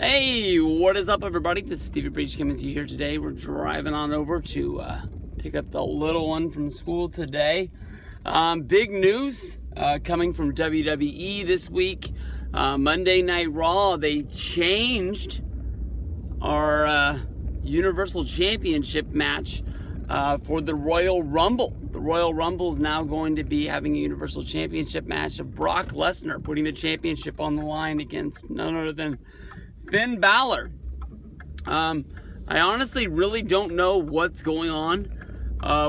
Hey, what is up, everybody? This is Stevie Breach coming to you here today. We're driving on over to pick up the little one from school today. Big news coming from WWE this week. Monday Night Raw, they changed our Universal Championship match for the Royal Rumble. The Royal Rumble is now going to be having a Universal Championship match of Brock Lesnar putting the championship on the line against none other than Finn Balor. I honestly really don't know what's going on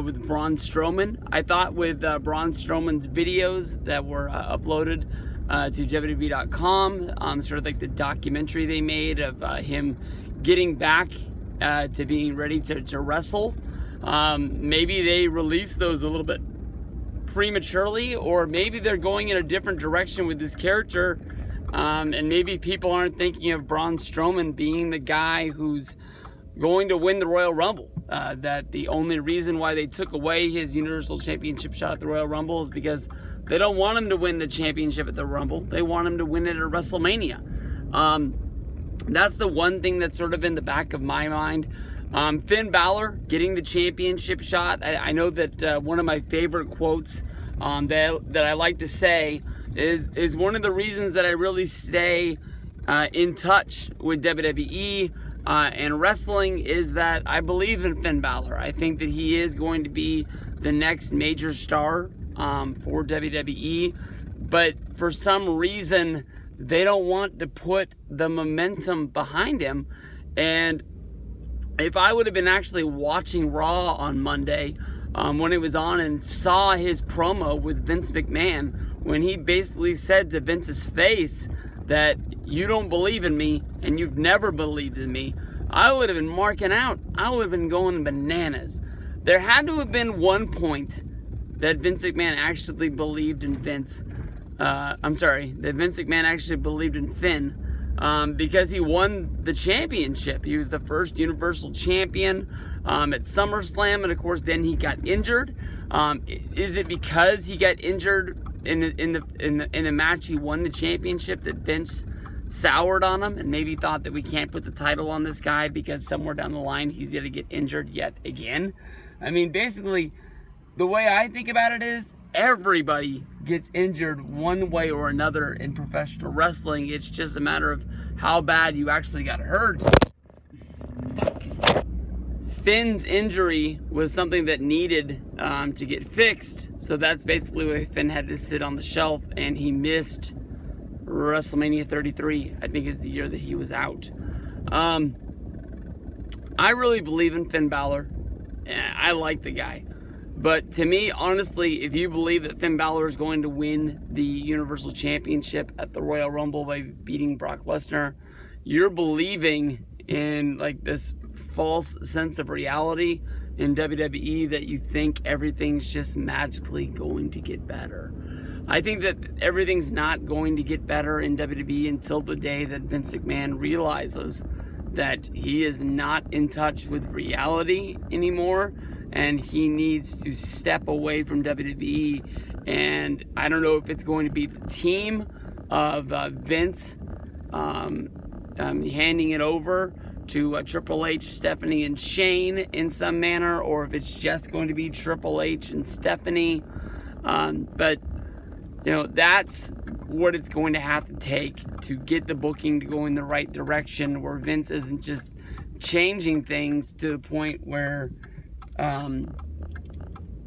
with Braun Strowman. I thought with Braun Strowman's videos that were uploaded to WWE.com, sort of like the documentary they made of him getting back to being ready to wrestle. Maybe they released those a little bit prematurely, or maybe they're going in a different direction with this character. And maybe people aren't thinking of Braun Strowman being the guy who's going to win the Royal Rumble. That the only reason why they took away his Universal Championship shot at the Royal Rumble is because they don't want him to win the championship at the Rumble. They want him to win it at WrestleMania. That's the one thing that's sort of in the back of my mind. Finn Balor getting the championship shot. I know that one of my favorite quotes that I like to say is one of the reasons that I really stay in touch with WWE and wrestling is that I believe in Finn Balor. I think that he is going to be the next major star for WWE, but for some reason they don't want to put the momentum behind him. And if I would have been actually watching Raw on Monday when it was on and saw his promo with Vince McMahon, when he basically said to Vince's face that you don't believe in me and you've never believed in me, I would have been marking out. I would have been going bananas. There had to have been one point that Vince McMahon actually believed in that Vince McMahon actually believed in Finn. Because he won the championship. He was the first Universal Champion at SummerSlam, and of course then he got injured. Is it because he got injured in the match he won the championship that Vince soured on him and maybe thought that we can't put the title on this guy because somewhere down the line he's going to get injured yet again? I mean, basically, the way I think about it is everybody gets injured one way or another in professional wrestling. It's just a matter of how bad you actually got hurt. Finn's injury was something that needed to get fixed, so that's basically why Finn had to sit on the shelf, and he missed WrestleMania 33, I think is the year that he was out. I really believe in Finn Balor. I like the guy. But to me, honestly, if you believe that Finn Balor is going to win the Universal Championship at the Royal Rumble by beating Brock Lesnar, you're believing in like this false sense of reality in WWE that you think everything's just magically going to get better. I think that everything's not going to get better in WWE until the day that Vince McMahon realizes that he is not in touch with reality anymore, and he needs to step away from WWE. And I don't know if it's going to be the team of Vince handing it over to Triple H, Stephanie, and Shane in some manner, or if it's just going to be Triple H and Stephanie. But, you know, that's what it's going to have to take to get the booking to go in the right direction, where Vince isn't just changing things to the point where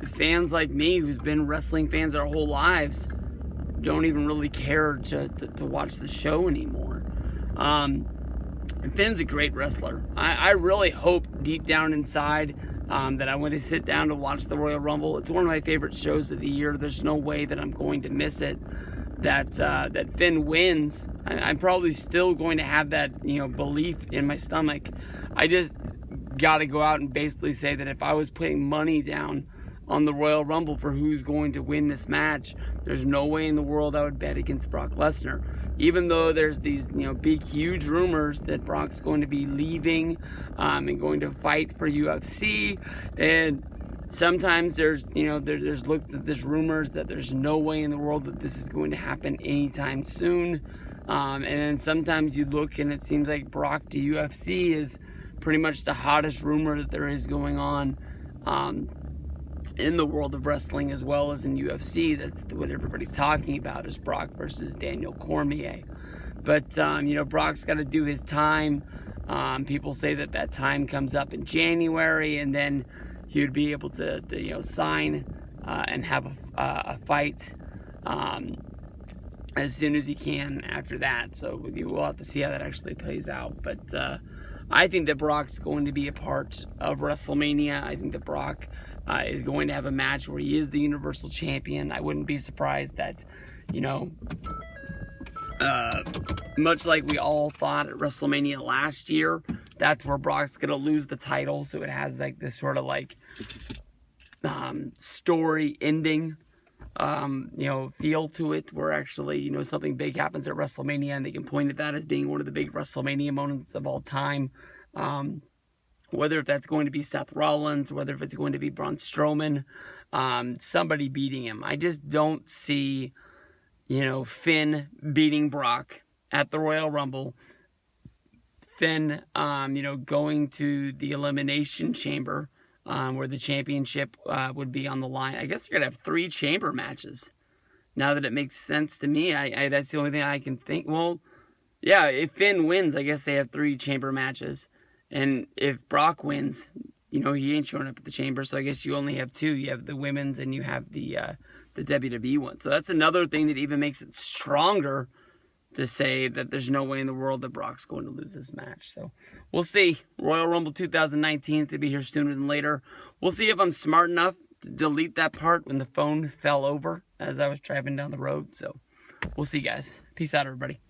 fans like me, who's been wrestling fans our whole lives, don't even really care to watch the show anymore. Finn's a great wrestler. I really hope deep down inside that I want to sit down to watch the Royal Rumble. It's one of my favorite shows of the year. There's no way that I'm going to miss it. That Finn wins. I'm probably still going to have that, belief in my stomach. I just got to go out and basically say that if I was putting money down on the Royal Rumble for who's going to win this match, there's no way in the world I would bet against Brock Lesnar. Even though there's these, big, huge rumors that Brock's going to be leaving and going to fight for UFC, and sometimes there's rumors that there's no way in the world that this is going to happen anytime soon. And then sometimes you look and it seems like Brock to UFC is pretty much the hottest rumor that there is going on in the world of wrestling as well as in UFC. That's what everybody's talking about, is Brock versus Daniel Cormier. But, Brock's got to do his time. People say that time comes up in January, and then he would be able to sign and have a fight as soon as he can after that. So we'll have to see how that actually plays out. But I think that Brock's going to be a part of WrestleMania. I think that Brock is going to have a match where he is the Universal Champion. I wouldn't be surprised that, much like we all thought at WrestleMania last year, that's where Brock's going to lose the title. So it has like this sort of like story ending feel to it, where actually, something big happens at WrestleMania and they can point at that as being one of the big WrestleMania moments of all time. Whether if that's going to be Seth Rollins, whether if it's going to be Braun Strowman, somebody beating him. I just don't see, Finn beating Brock at the Royal Rumble. Finn, going to the Elimination Chamber, where the championship would be on the line. I guess you're going to have 3 chamber matches. Now that it makes sense to me, I that's the only thing I can think. Well, yeah, if Finn wins, I guess they have 3 chamber matches. And if Brock wins, he ain't showing up at the chamber, so I guess you only have 2. You have the women's and you have the WWE one. So that's another thing that even makes it stronger to say that there's no way in the world that Brock's going to lose this match. So we'll see. Royal Rumble 2019 to be here sooner than later. We'll see if I'm smart enough to delete that part when the phone fell over as I was driving down the road. So we'll see, guys. Peace out, everybody.